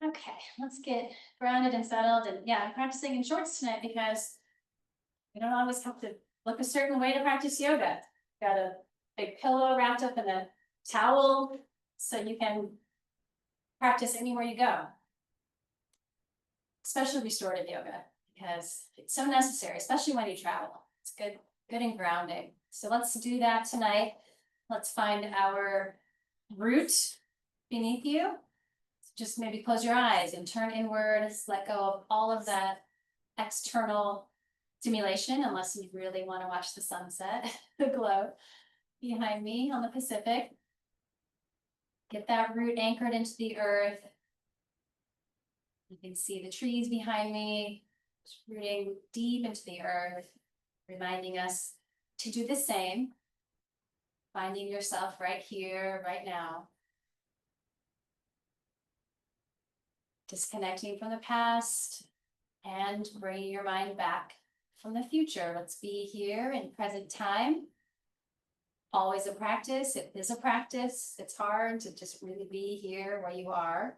Okay, let's get grounded and settled. And yeah, I'm practicing in shorts tonight because we don't always have to look a certain way to practice yoga. Got a big pillow wrapped up in a towel so you can practice anywhere you go. Especially restorative yoga, because it's so necessary, especially when you travel. It's good and grounding. So let's do that tonight. Let's find our root beneath you. Just maybe close your eyes and turn inwards, let go of all of that external stimulation, unless you really want to watch the sunset, the glow behind me on the Pacific. Get that root anchored into the earth. You can see the trees behind me, just rooting deep into the earth, reminding us to do the same, finding yourself right here, right now. Disconnecting from the past and bringing your mind back from the future. Let's be here in present time. Always a practice. It is a practice. It's hard to just really be here where you are.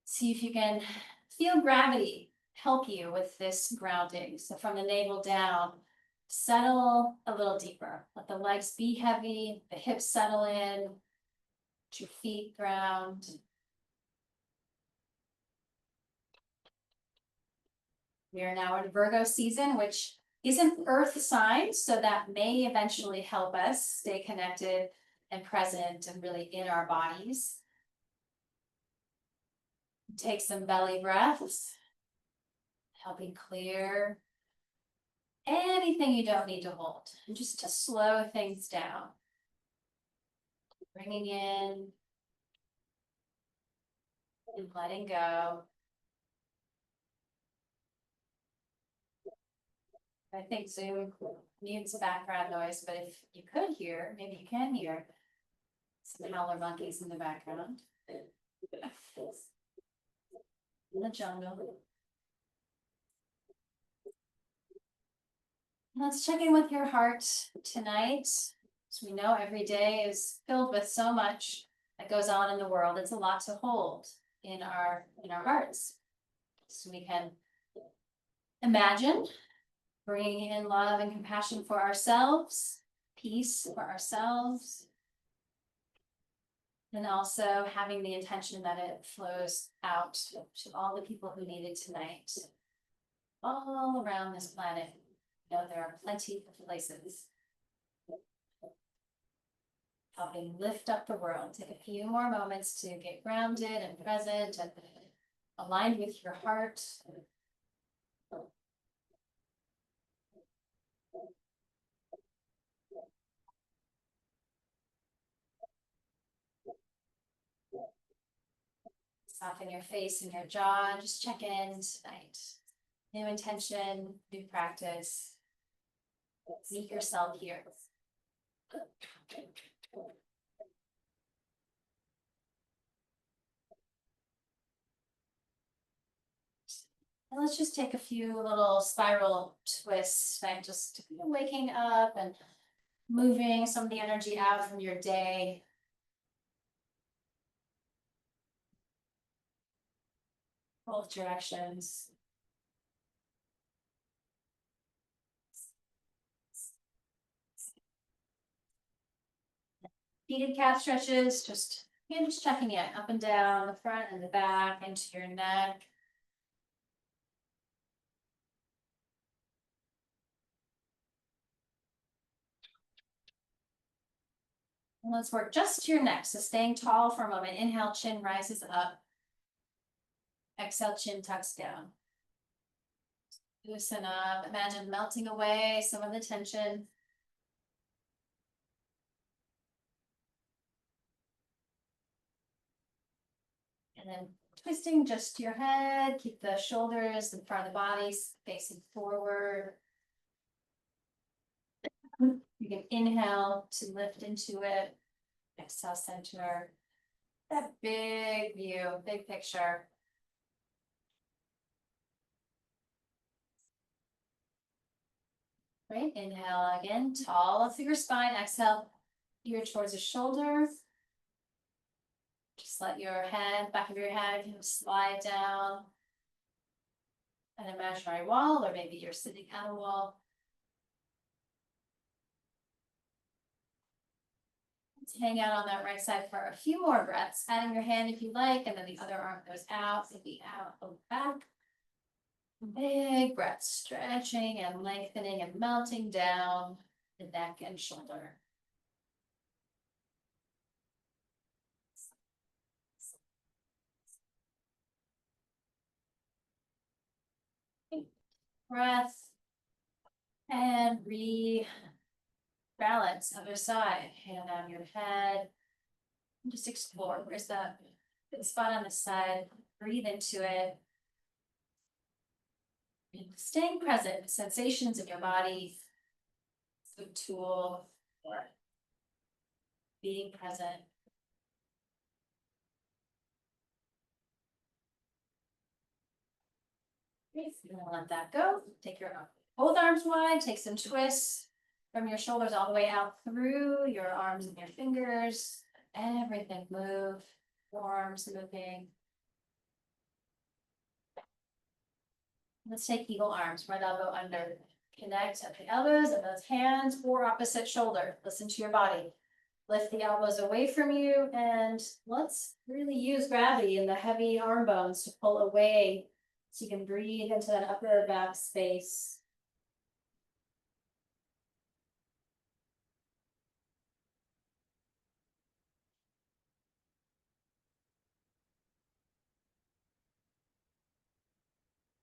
See if you can feel gravity help you with this grounding. So from the navel down, settle a little deeper. Let the legs be heavy, the hips settle in, let your feet ground. We are now in Virgo season, which is an earth sign, so that may eventually help us stay connected and present and really in our bodies. Take some belly breaths, helping clear anything you don't need to hold, and just to slow things down. Bringing in and letting go. I think Zoom needs background noise, but if you could hear, maybe you can hear some howler monkeys in the background. In the jungle. Let's check in with your heart tonight. As we know, every day is filled with so much that goes on in the world. It's a lot to hold in our hearts. So we can imagine bringing in love and compassion for ourselves, peace for ourselves, and also having the intention that it flows out to all the people who need it tonight, all around this planet. You know, there are plenty of places helping lift up the world. Take a few more moments to get grounded and present and aligned with your heart. Soften your face and your jaw. Just check in tonight. New intention, new practice. Meet yourself here. And let's just take a few little spiral twists, like just waking up and moving some of the energy out from your day. Both directions. Seated calf stretches, just checking in up and down, the front and the back, into your neck. And let's work just to your neck. So staying tall for a moment. Inhale, chin rises up. Exhale, chin tucks down. Loosen up. Imagine melting away some of the tension. And then twisting just your head. Keep the shoulders in front of the body facing forward. You can inhale to lift into it. Exhale, center. That big view, big picture. Great. Inhale again, tall through your spine. Exhale, ear towards the shoulder. Just let your head, back of your head, kind of slide down an imaginary wall, or maybe you're sitting at a wall. Let's hang out on that right side for a few more breaths, adding your hand if you like, and then the other arm goes out, maybe out, over back. Big breath, stretching and lengthening and melting down the neck and shoulder. Breath and rebalance other side. Hand on your head. Just explore. Where's that good spot on the side? Breathe into it. And staying present, sensations in your body. It's a good tool for being present. Okay, so you're gonna let that go. Take your both arms wide, take some twists from your shoulders all the way out through your arms and your fingers. Everything move, arms moving. Let's take eagle arms, right elbow under. Connect at the elbows and those hands or opposite shoulder. Listen to your body. Lift the elbows away from you and let's really use gravity in the heavy arm bones to pull away so you can breathe into that upper back space.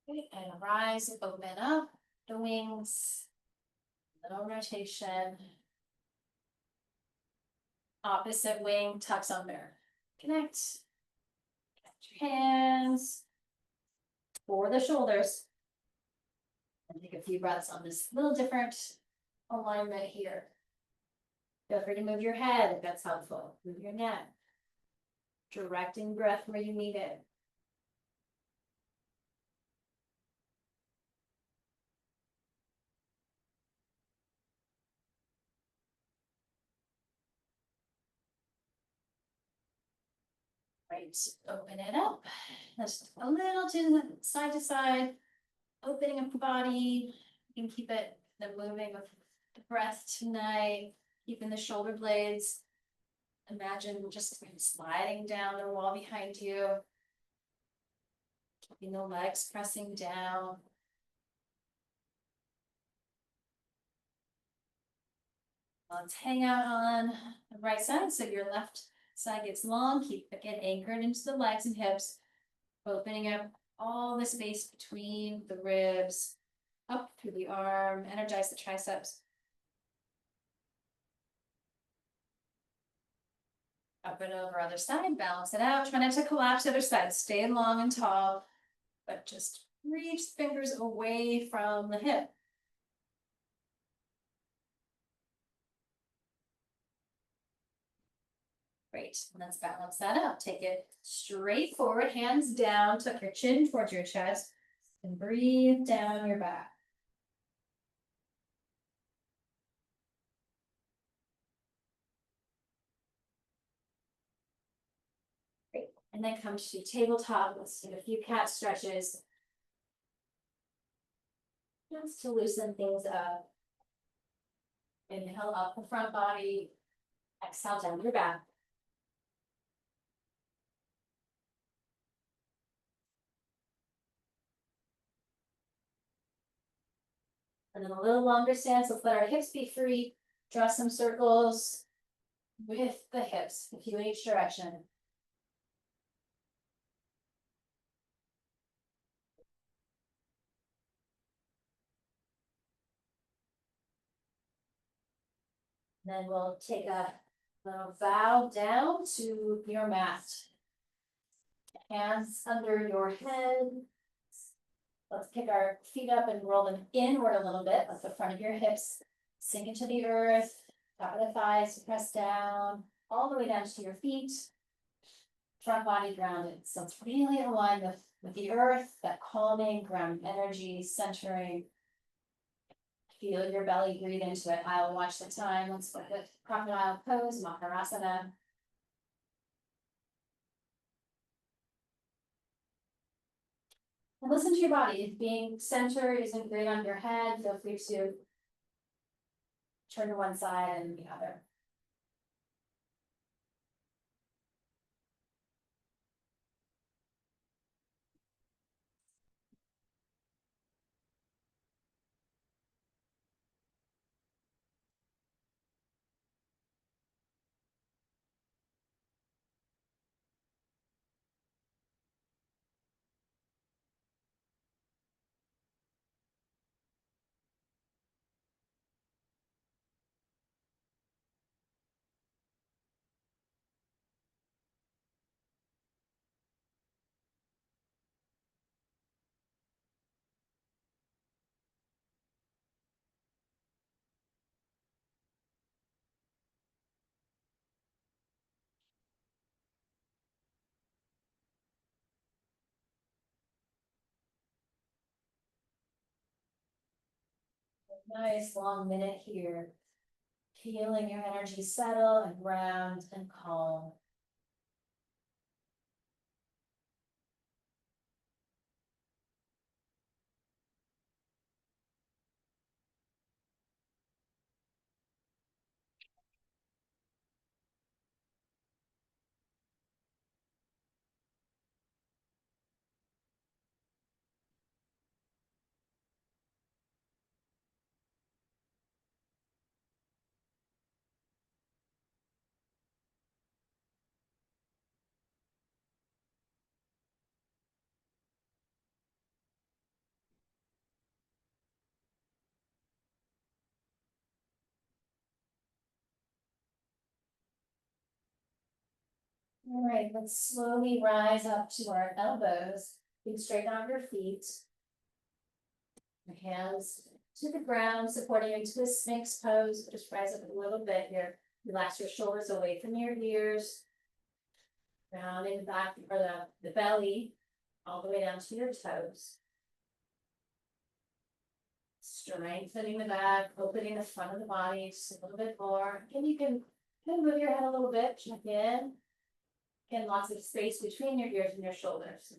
Okay, and rise and open up the wings. Little rotation. Opposite wing tucks under. Connect. Connect your hands for the shoulders. And take a few breaths on this little different alignment here. Feel free to move your head if that's helpful. Move your neck. Directing breath where you need it. Right, open it up. Just a little to side, opening up the body. You can keep it moving with the breath tonight, keeping the shoulder blades. Imagine just sliding down the wall behind you. Keeping the legs pressing down. Let's hang out on the right side so your left side gets long. Keep again anchored into the legs and hips, opening up all the space between the ribs, up through the arm, energize the triceps. Up and over other side, balance it out. Try not to collapse the other side. Stay long and tall, but just reach fingers away from the hip. Great, let's balance that out. Take it straight forward, hands down, tuck your chin towards your chest, and breathe down your back. Great, and then come to tabletop. Let's do a few cat stretches. Just to loosen things up. Inhale up the front body, exhale down your back. And then a little longer stance, let's let our hips be free. Draw some circles with the hips, a few in each direction. Then we'll take a little bow down to your mat. Hands under your head. Let's kick our feet up and roll them inward a little bit. Let the front of your hips sink into the earth. Top of the thighs press down, all the way down to your feet. Front body grounded. So it's really aligned with the earth, that calming, grounding energy, centering. Feel your belly, breathe into it. I'll watch the time. Let's look at crocodile pose, Makarasana. And listen to your body. If being centered isn't great on your head, feel free to turn to one side and the other. Nice long minute here. Feeling your energy settle and ground and calm. All right, let's slowly rise up to our elbows. Feet straighten out your feet. Your hands to the ground, supporting you into a Sphinx pose. Just rise up a little bit here. Relax your shoulders away from your ears. Rounding back or the belly, all the way down to your toes. Strengthening the back, opening the front of the body just a little bit more. And you can move your head a little bit, check in. Again, lots of space between your ears and your shoulders.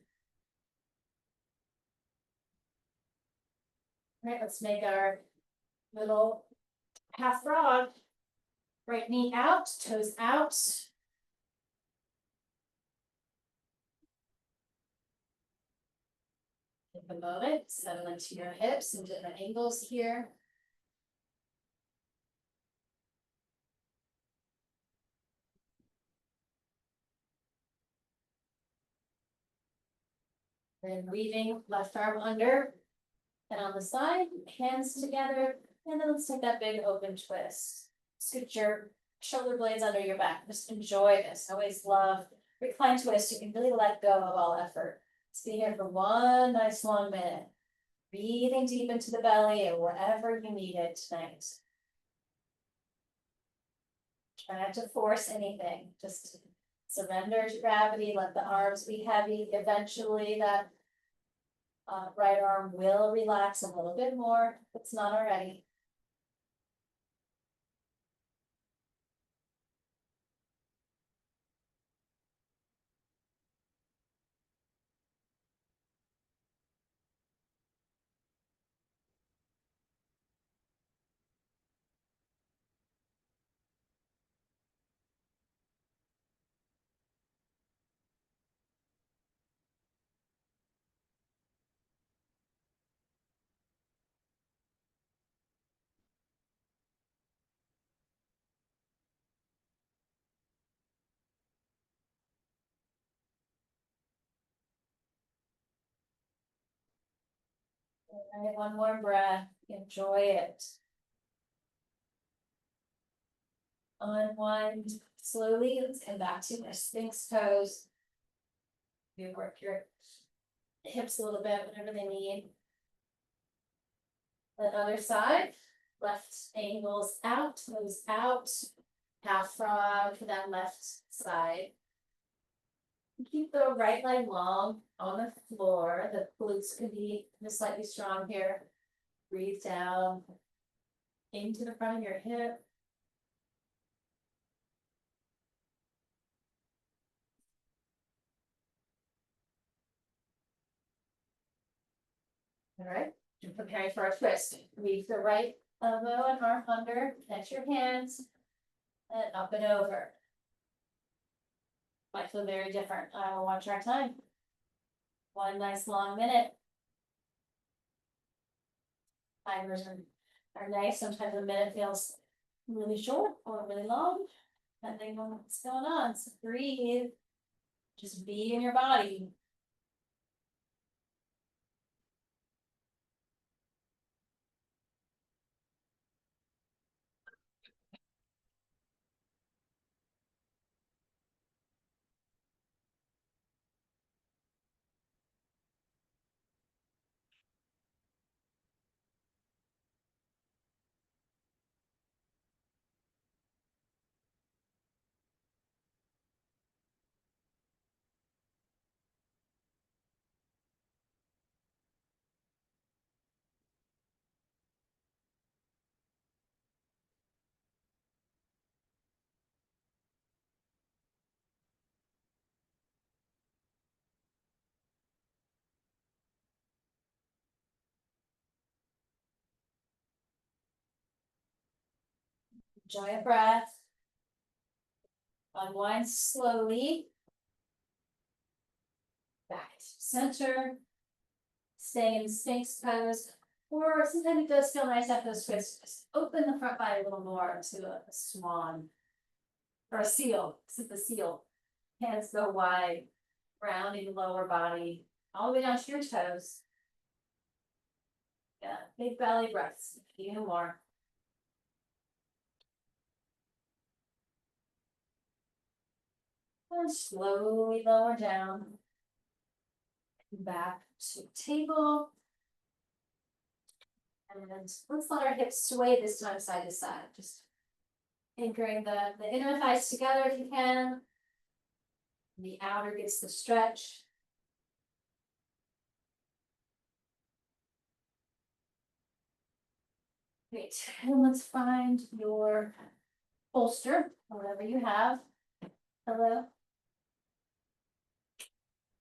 All right, let's make our little half frog. Right knee out, toes out. Take a moment, settle into your hips and different angles here. Then weaving left arm under and on the side, hands together, and then let's take that big open twist. Scoot your shoulder blades under your back. Just enjoy this. I always love recline twist. You can really let go of all effort. Let's be here for one nice long minute. Breathing deep into the belly or wherever you need it tonight. Try not to force anything. Just surrender to gravity. Let the arms be heavy. Eventually that right arm will relax a little bit more if it's not already. All right, one more breath. Enjoy it. Unwind slowly. Let's come back to our Sphinx pose. You work your hips a little bit, whatever they need. The other side, left angles out, toes out, half frog for that left side. Keep the right leg long on the floor. The glutes could be just slightly strong here. Breathe down into the front of your hip. All right, you're preparing for a twist. Reach the right elbow and arm under, connect your hands, and up and over. Might feel very different. I will watch our time. One nice long minute. Timers are nice. Sometimes a minute feels really short or really long, depending on what's going on. So breathe. Just be in your body. Enjoy a breath. Unwind slowly. Back to center. Stay in Sphinx pose. Or sometimes it does feel nice after the twist. Just open the front body a little more to a swan. Or a seal. Sit the seal. Hands go wide. Rounding lower body. All the way down to your toes. Yeah, big belly breaths. Even more. And slowly lower down. Back to table. And let's let our hips sway this time side to side. Just anchoring the inner thighs together if you can. The outer gets the stretch. Great. And let's find your bolster, whatever you have. Hello.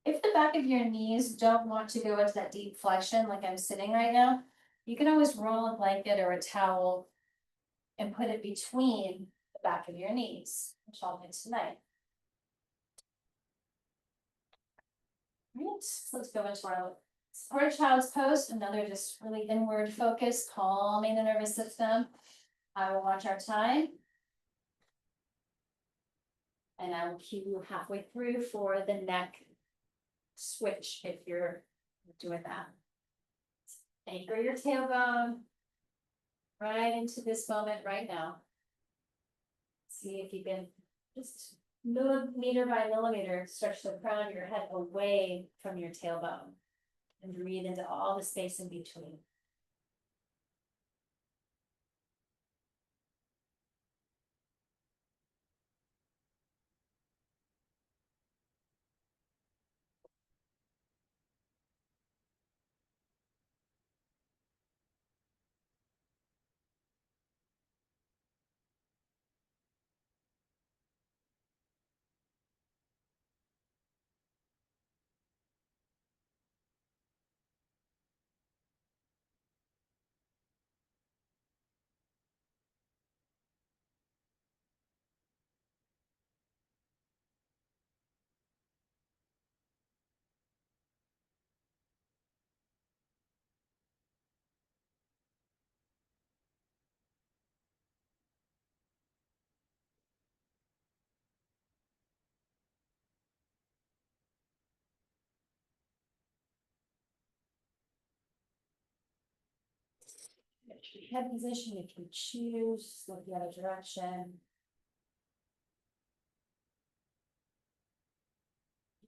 If the back of your knees don't want to go into that deep flexion like I'm sitting right now, you can always roll a blanket or a towel and put it between the back of your knees, which I'll do tonight. Right, so let's go into our supported child's pose, another just really inward focus, calming the nervous system. I will watch our time. And I will cue you halfway through for the neck switch if you're doing that. Anchor your tailbone right into this moment right now. See if you can just millimeter by millimeter stretch the crown of your head away from your tailbone and breathe into all the space in between. Head position if you choose, look the other direction.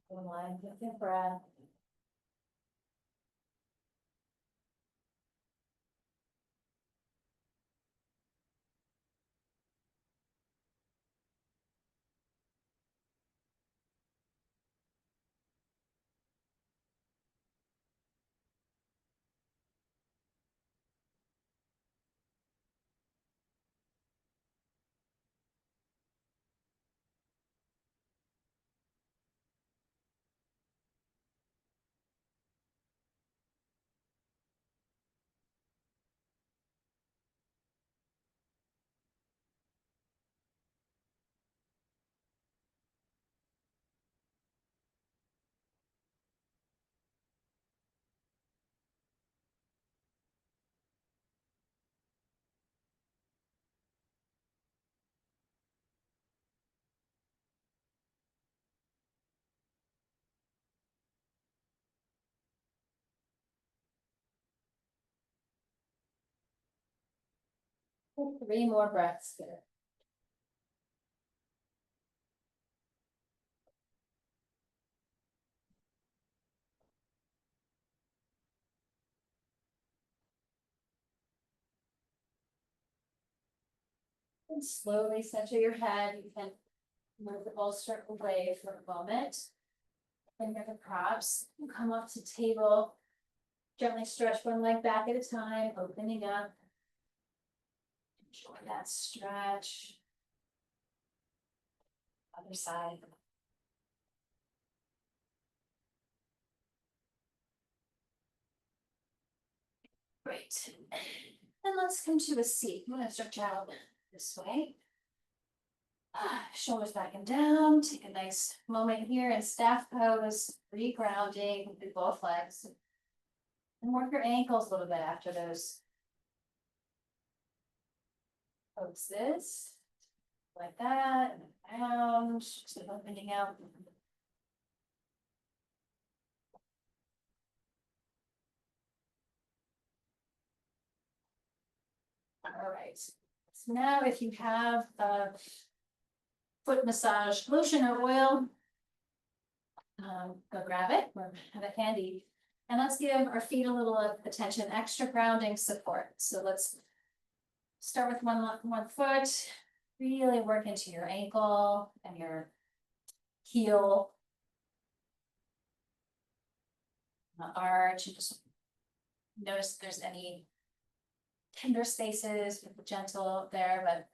Go in line with your breath. 3 more breaths here. And slowly center your head. You can move the bolster away for a moment. Finger the props. Come up to table. Gently stretch one leg back at a time, opening up. Enjoy that stretch. Other side. Great. And let's come to a seat. I'm going to stretch out this way. Shoulders back and down. Take a nice moment here in staff pose, regrounding with both legs. And work your ankles a little bit after those poses. Like that, and around, just opening out. All right. So now if you have a foot massage lotion or oil, go grab it or have it handy. And let's give our feet a little attention, extra grounding support. So let's start with one foot, really work into your ankle and your heel. Arch, and just notice if there's any tender spaces, gentle there, but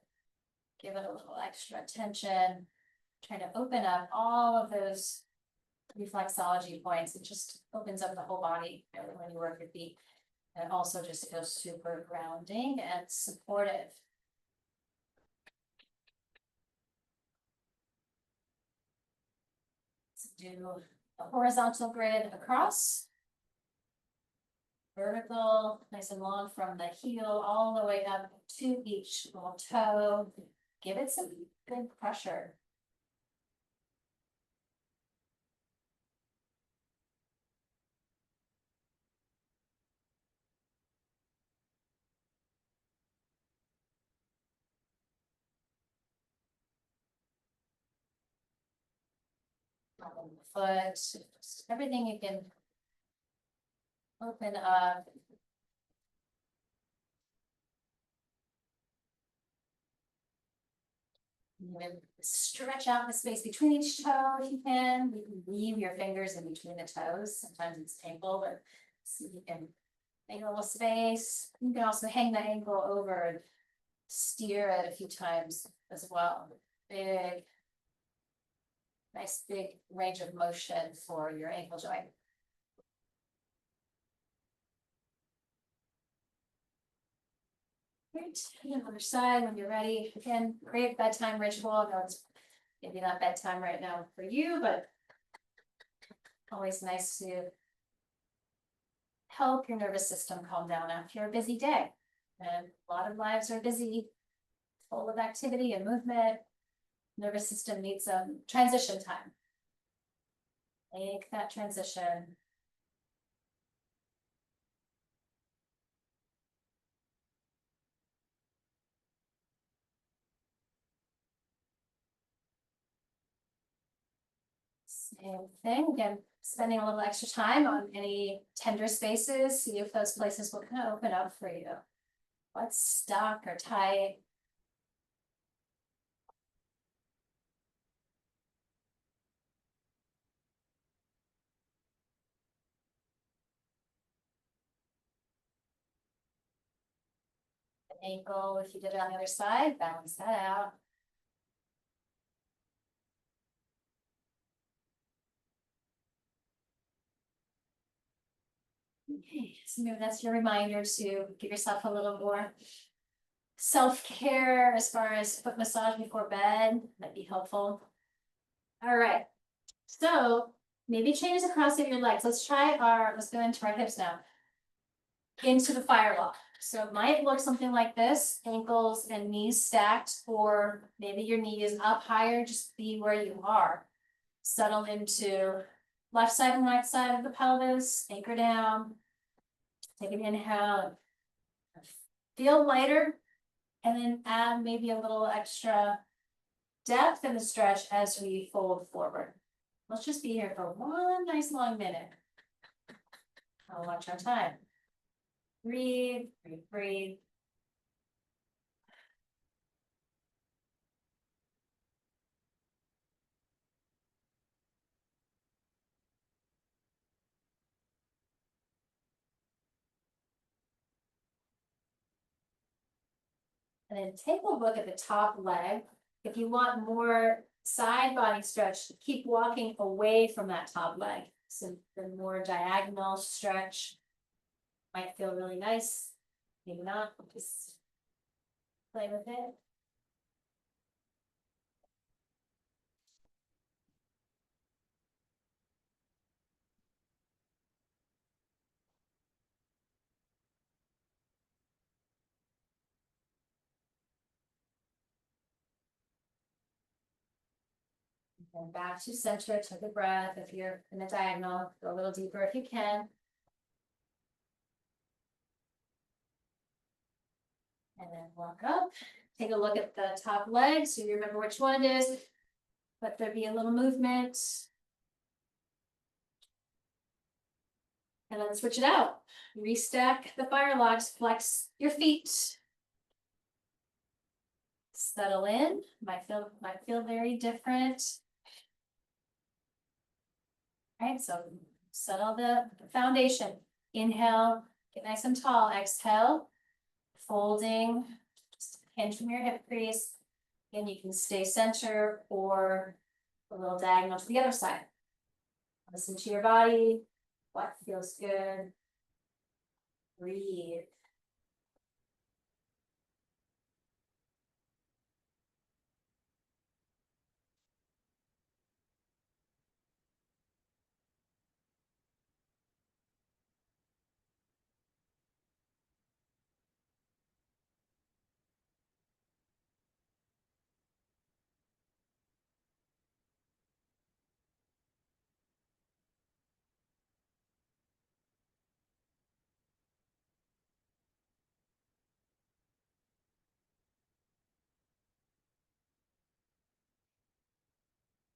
give it a little extra attention. Trying to open up all of those reflexology points. It just opens up the whole body when you work your feet. And also just feels super grounding and supportive. Let's do a horizontal grid across. Vertical, nice and long from the heel all the way up to each little toe. Give it some good pressure. Foot, everything you can open up. Stretch out the space between each toe if you can. You can weave your fingers in between the toes. Sometimes it's painful, but so you can make a little space. You can also hang the ankle over and steer it a few times as well. Big, nice big range of motion for your ankle joint. Great, and the other side when you're ready. Again, great bedtime ritual. I know it's maybe not bedtime right now for you, but always nice to help your nervous system calm down after a busy day. And a lot of lives are busy, full of activity and movement. Nervous system needs some transition time. Make that transition. Same thing, again, spending a little extra time on any tender spaces, see if those places will kind of open up for you. What's stuck or tight? Ankle, if you did it on the other side, balance that out. Okay, so maybe that's your reminder to give yourself a little more self-care as far as foot massage before bed, might be helpful. All right, so maybe change the cross of your legs. Let's go into our hips now. Into the fire lock. So it might look something like this, ankles and knees stacked, or maybe your knee is up higher, just be where you are. Settle into left side and right side of the pelvis, anchor down. Take an inhale. Feel lighter And then add maybe a little extra depth in the stretch as we fold forward. Let's just be here for one nice long minute. I'll watch our time. Breathe, breathe, breathe. And then take a look at the top leg. If you want more side body stretch, keep walking away from that top leg. So the more diagonal stretch might feel really nice. Maybe not, just play with it. And back to center, take a breath. If you're in a diagonal, go a little deeper if you can. And then walk up. Take a look at the top leg so you remember which one it is. Let there be a little movement. And then switch it out. Restack the fire logs, flex your feet. Settle in. Might feel very different. All right, so settle the foundation. Inhale, get nice and tall. Exhale, folding, just hinge from your hip crease. And you can stay center or a little diagonal to the other side. Listen to your body. What feels good? Breathe.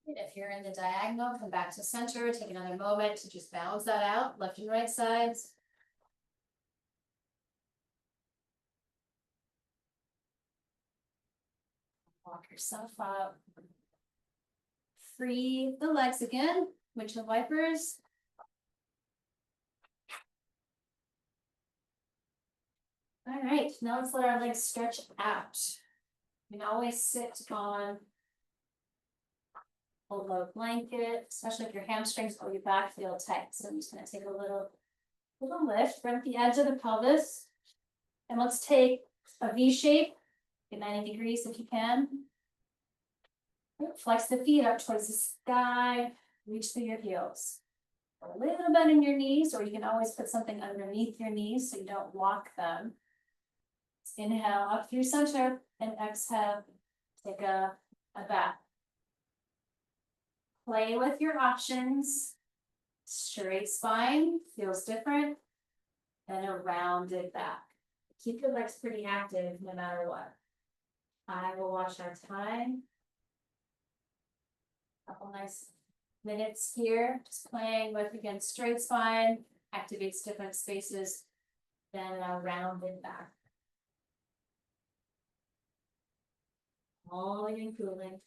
If you're in the diagonal, come back to center. Take another moment to just balance that out. Left and right sides. Walk yourself up. Free the legs again. Windshield wipers. All right, now let's let our legs stretch out. You can always sit on a low blanket, especially if your hamstrings or your back feel tight. So I'm just gonna take a little lift, bring the edge of the pelvis. And let's take a V shape, get 90 degrees if you can. Flex the feet up towards the sky, reach through your heels. A little bend in your knees, or you can always put something underneath your knees so you don't lock them. Inhale up through center and exhale, take a back. Play with your options. Straight spine feels different than a rounded back. Keep your legs pretty active no matter what. I will watch our time. Couple nice minutes here, just playing with, again, straight spine, activates different spaces than a rounded back. Calming and cooling.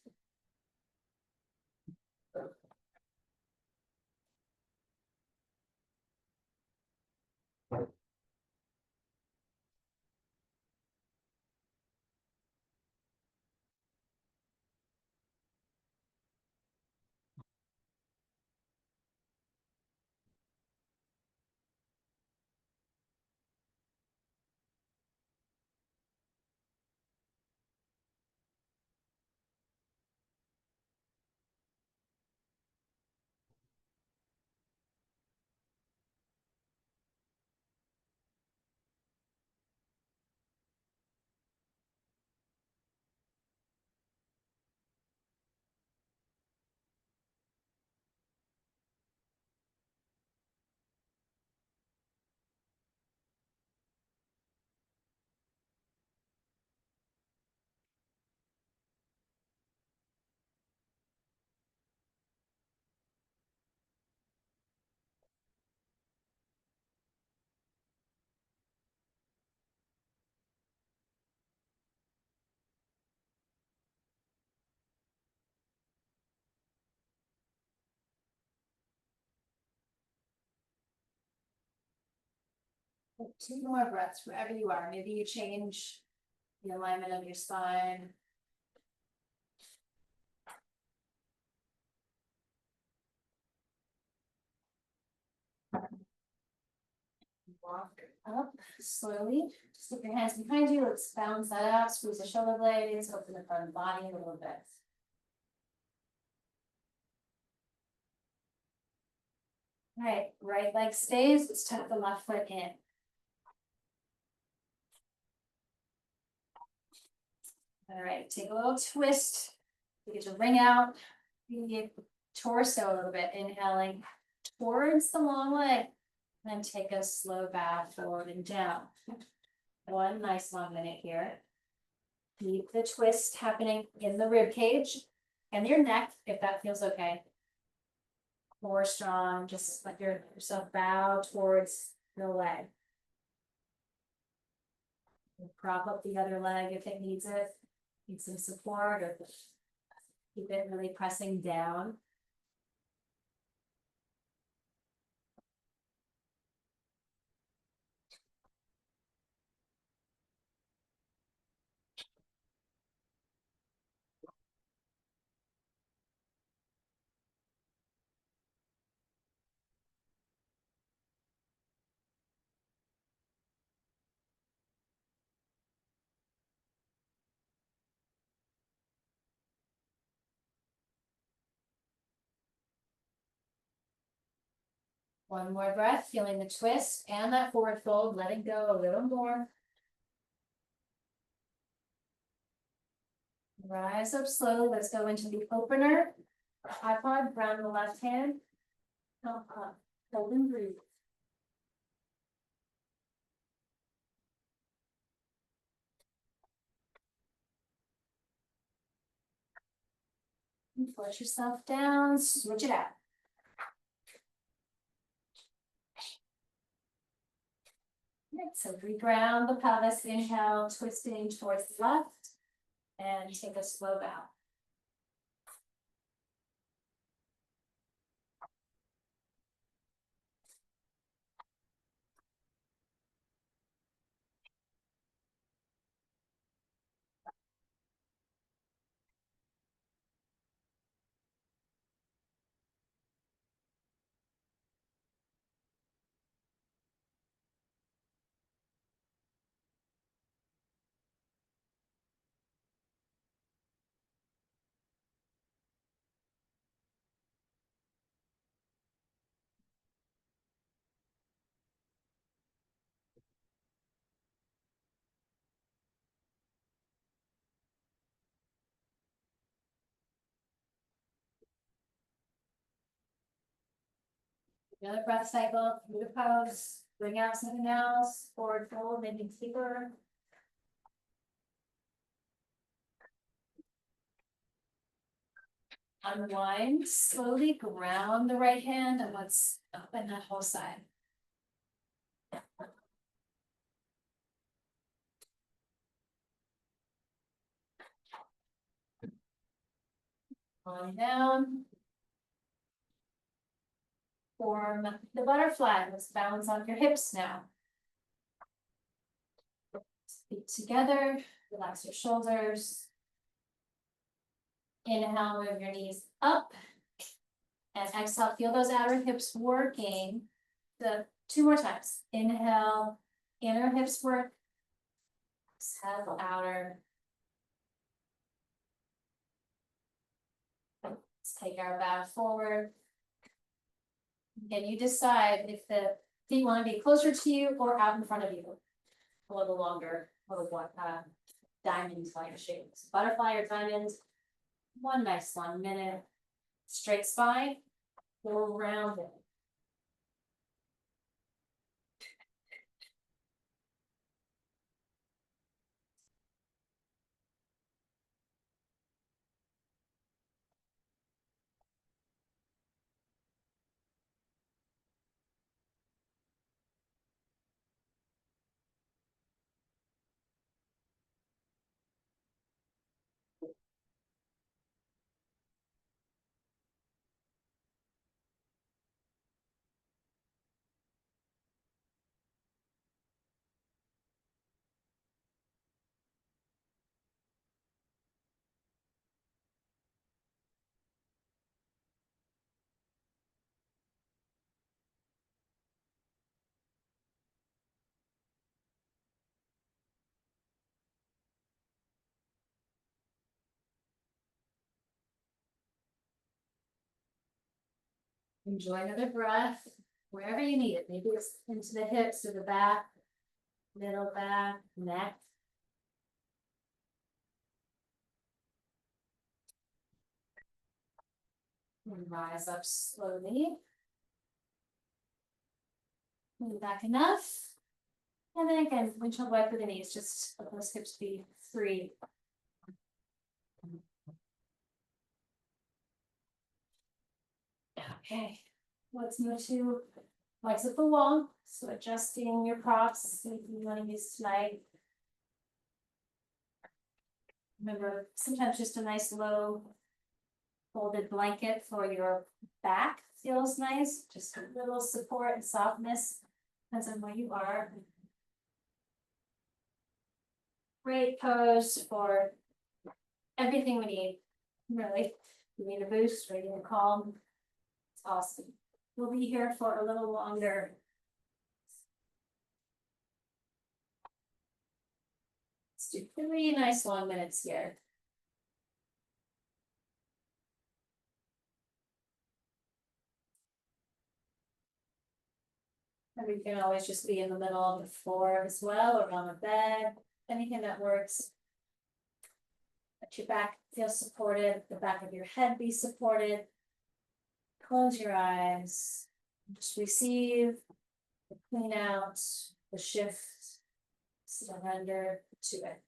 Two more breaths wherever you are. Maybe you change the alignment of your spine. Walk up slowly. Just keep your hands behind you. Let's balance that out. Squeeze the shoulder blades. Open the front body a little bit. All right, right leg stays. Let's tuck the left foot in. All right, take a little twist. You get your ring out. You get torso a little bit. Inhaling towards the long leg. Then take a slow bow forward and down. One nice long minute here. Keep the twist happening in the rib cage and your neck, if that feels okay. More strong, just let yourself bow towards the leg. Prop up the other leg if it needs it. Need some support, or keep it really pressing down. One more breath, feeling the twist and that forward fold, letting go a little more. Rise up slowly. Let's go into the opener. Tripod, ground the left hand. Come up, hold and breathe. Flush yourself down, switch it out. Right, so reground the pelvis, inhale, twisting towards the left, and take a slow bow. Another breath cycle through the pose, bring out something else, forward fold, maybe deeper. Unwind, slowly ground the right hand and let's open that whole side. On down. Form the butterfly. Let's balance on your hips now. Feet together, relax your shoulders. Inhale, move your knees up. And exhale, feel those outer hips working. The two more times. Inhale, inner hips work. Exhale, outer. Let's take our bow forward. And you decide if the feet want to be closer to you or out in front of you. A little longer, a little more diamond-like shapes. Butterfly or diamond. One nice long minute. Straight spine. Go around it. Enjoy another breath, wherever you need it. Maybe it's into the hips or the back, middle back, neck. And rise up slowly. Move back enough. And then again, windshield wiper the knees, just let those hips be free. Okay, let's move to legs at the wall. So adjusting your props, anything you want to use tonight. Remember, sometimes just a nice low folded blanket for your back feels nice. Just a little support and softness, depends on where you are. Great pose for everything we need, really. We need a boost, we need a calm. It's awesome. We'll be here for a little longer. Let's do 3 nice long minutes here. And we can always just be in the middle of the floor as well, or on the bed, anything that works. Let your back feel supported, the back of your head be supported. Close your eyes, just receive, the clean out, the shift, surrender to it.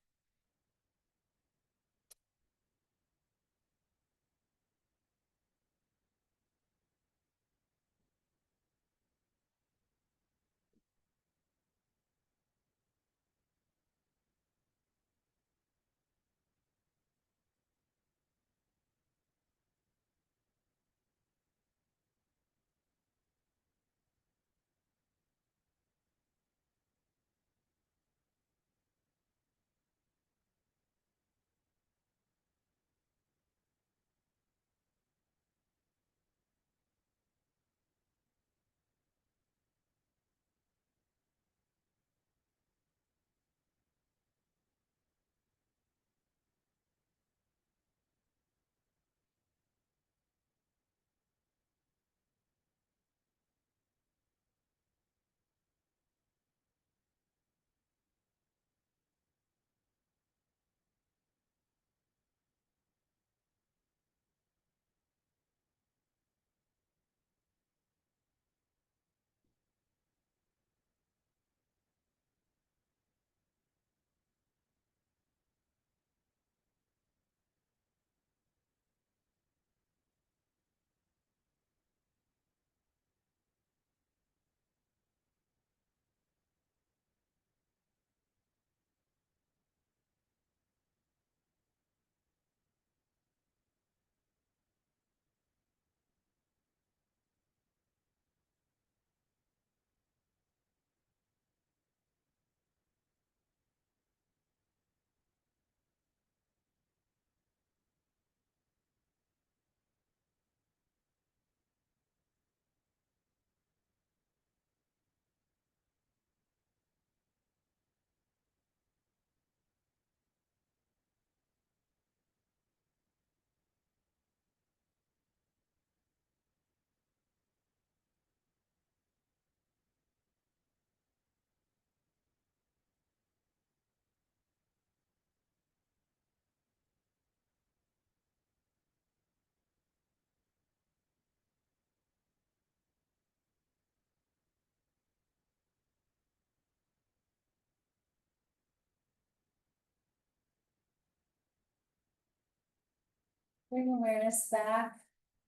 Bring awareness back.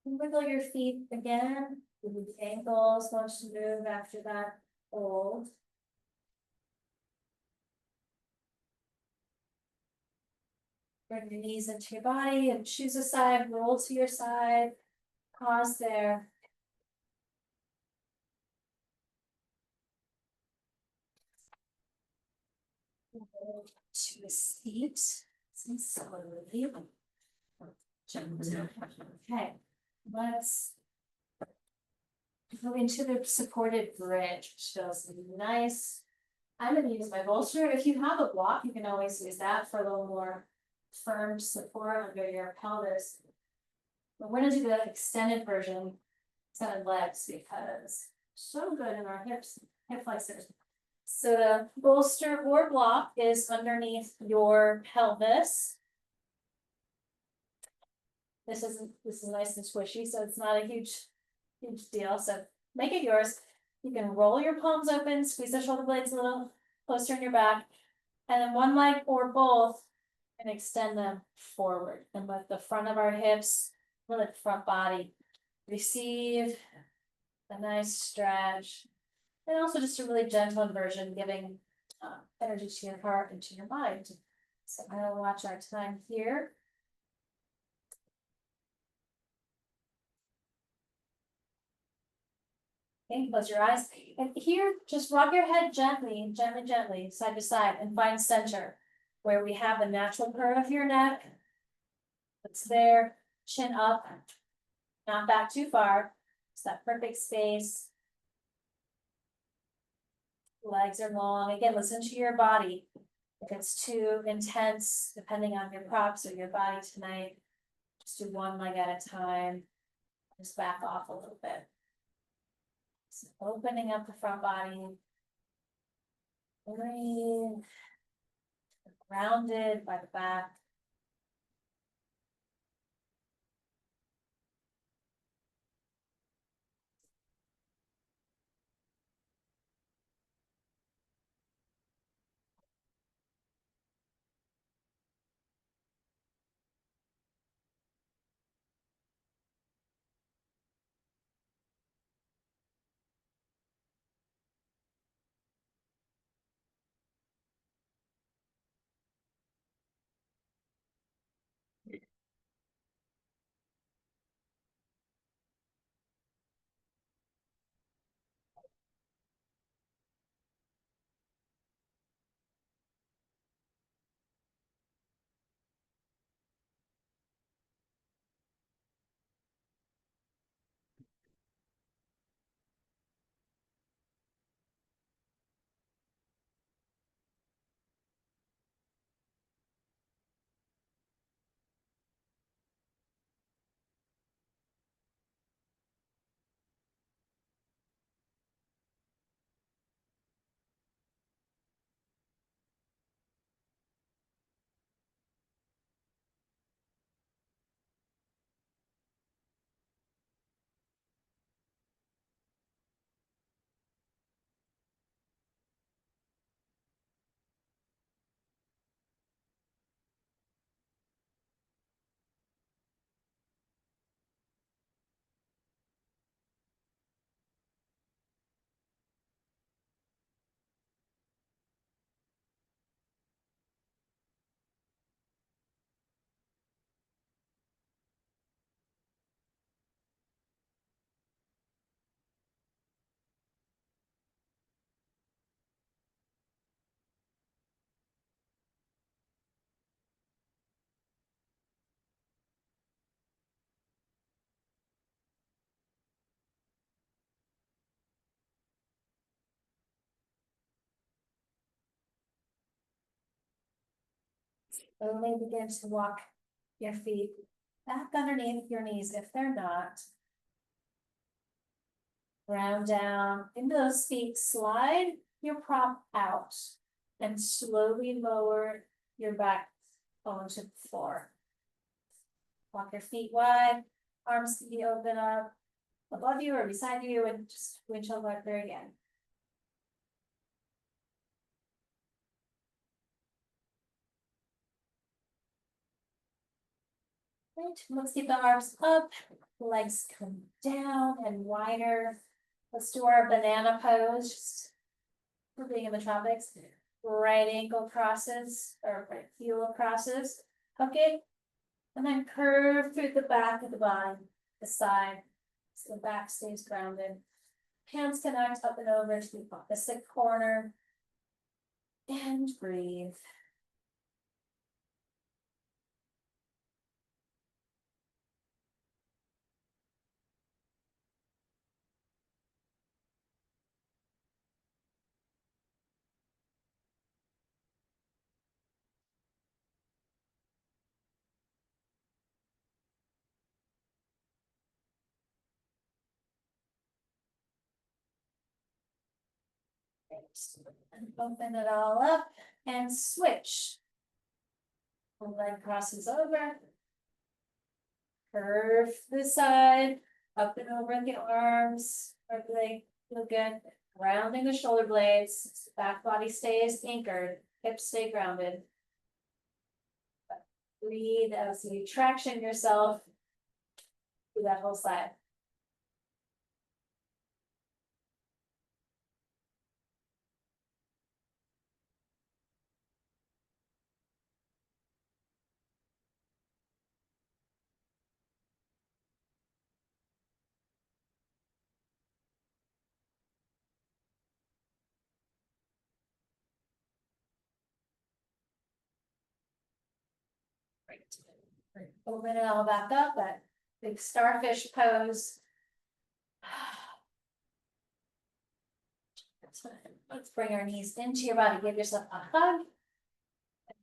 Wiggle your feet again. Move the ankles, want to move after that hold. Bring your knees into your body and choose a side, roll to your side. Pause there. Roll to a seat. And slowly. Okay, let's go into the supported bridge, which feels nice. I'm gonna use my bolster. If you have a block, you can always use that for a little more firm support under your pelvis. But we're gonna do the extended version. extended legs because so good in our hips, hip flexors. So the bolster or block is underneath your pelvis. This is nice and squishy, so it's not a huge deal. So make it yours. You can roll your palms open, squeeze the shoulder blades a little closer in your back, and then one leg or both, and extend them forward. And let the front of our hips, let the front body receive a nice stretch. And also just a really gentle inversion, giving energy to your heart and to your mind. So I will watch our time here. Okay, close your eyes. And here, just rock your head gently, gently, side to side, and find center, where we have the natural curve of your neck. It's there, chin up, not back too far. It's that perfect space. Legs are long. Again, listen to your body. If it's too intense, depending on your props or your body tonight, just do one leg at a time. Just back off a little bit. So opening up the front body. Breathe. Grounded by the back. Only begin to walk your feet back underneath your knees if they're not. Round down into those feet, slide your prop out and slowly lower your back onto the floor. Walk your feet wide, arms can be open up above you or beside you, and just windshield wiper again. Right, let's keep the arms up, legs come down and wider. Let's do our banana pose, just for being in the tropics. Right ankle crosses, or right heel crosses. Okay, and then curve through the back of the body, the side, so the back stays grounded. Hands connect up and over to the opposite corner. And breathe. And open it all up and switch. The leg crosses over. Curve the side, up and over the arms, really feel good. Rounding the shoulder blades, back body stays anchored, hips stay grounded. Breathe as you traction yourself through that whole side. Great. Open it all back up, that big starfish pose. Let's bring our knees into your body, give yourself a hug.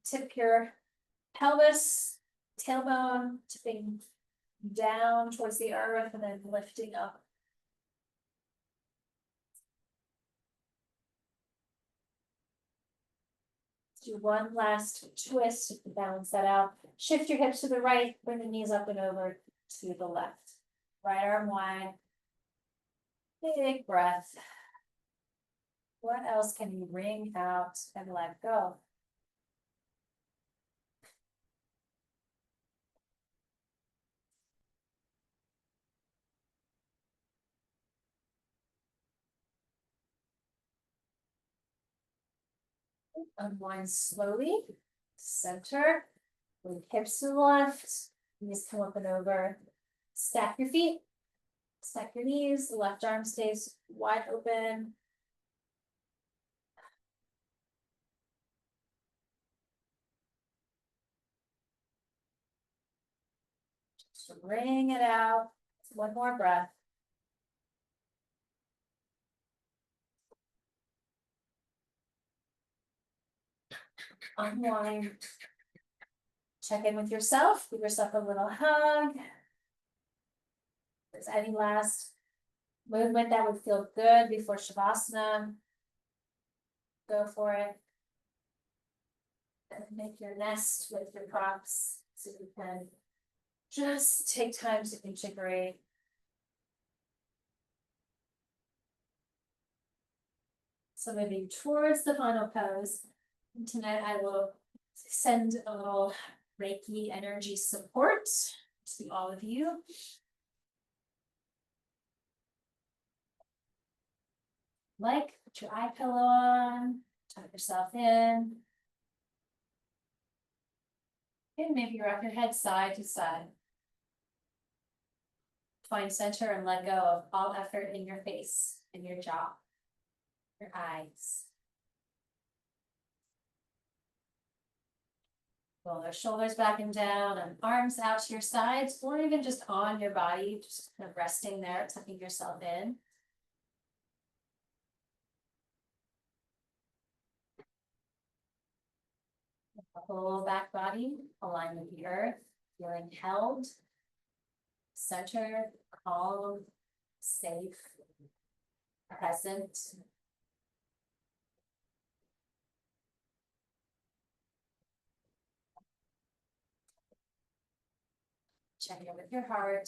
Tip your pelvis, tailbone, tipping down towards the earth and then lifting up. Do one last twist to balance that out. Shift your hips to the right, bring the knees up and over to the left. Right arm wide. Big breath. What else can you wring out and let go? Unwind slowly. Center. Bring hips to the left. Knees come up and over. Stack your feet. Stack your knees. The left arm stays wide open. Just wring it out. One more breath. Unwind. Check in with yourself. Give yourself a little hug. If there's any last movement that would feel good before Shavasana, go for it. And make your nest with your props so you can just take time to integrate. So moving towards the final pose. And tonight I will send a little Reiki energy support to all of you. Like, put your eye pillow on, tuck yourself in. And maybe rock your head side to side. Find center and let go of all effort in your face, in your jaw, your eyes. Roll those shoulders back and down and arms out to your sides, or even just on your body, just kind of resting there, tucking yourself in. Whole back body, align with the earth, feeling held, centered, calm, safe, present. Check in with your heart.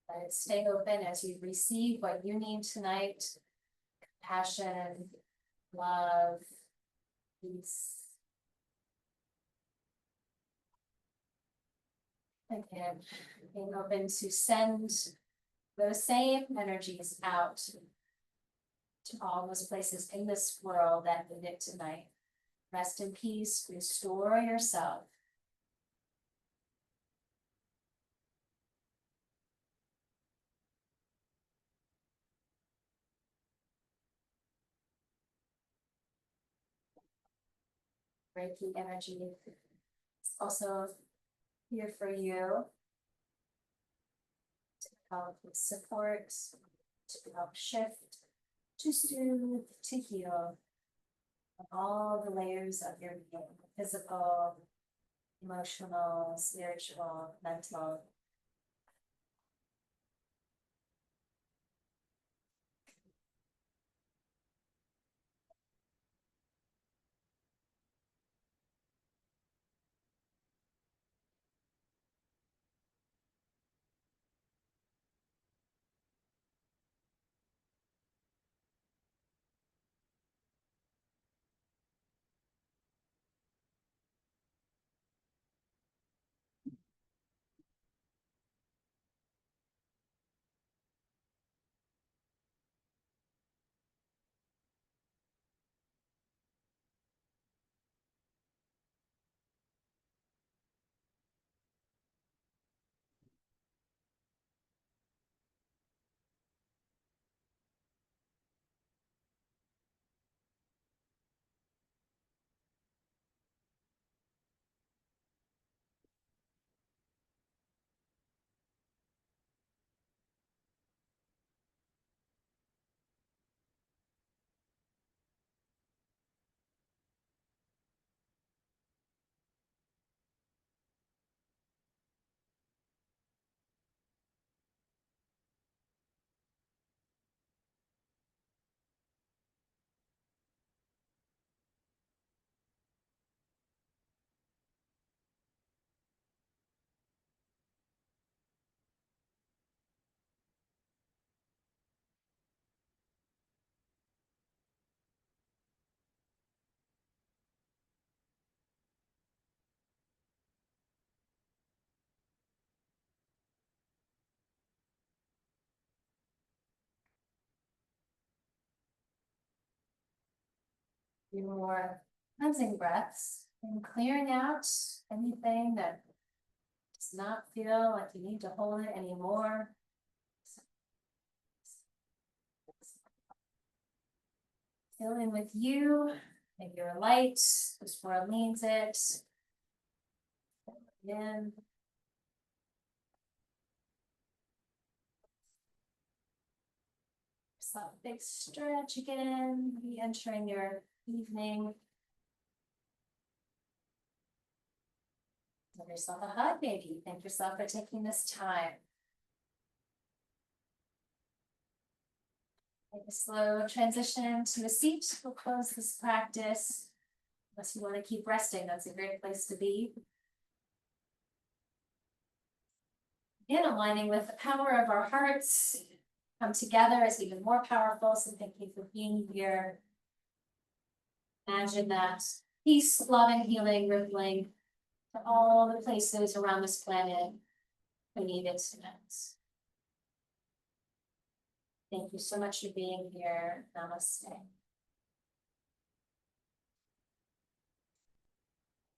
Let it stay open as you receive what you need tonight. Compassion, love, peace. Again, being open to send those same energies out to all those places in this world that need it tonight. Rest in peace, restore yourself. Reiki energy is also here for you to help with support, to help shift, to soothe, to heal all the layers of your being, physical, emotional, spiritual, mental. your cleansing breaths and clearing out anything that does not feel like you need to hold it anymore. Fill in with you and your light. This world needs it. In. So big stretch again, re-entering your evening. Give yourself a hug, maybe. Thank yourself for taking this time. Make a slow transition to a seat. We'll close this practice. Unless you want to keep resting, that's a great place to be. Again, aligning with the power of our hearts. Come together is even more powerful. So thank you for being here. Imagine that peace, love, and healing rippling to all the places around this planet who need it tonight. Thank you so much for being here. Namaste.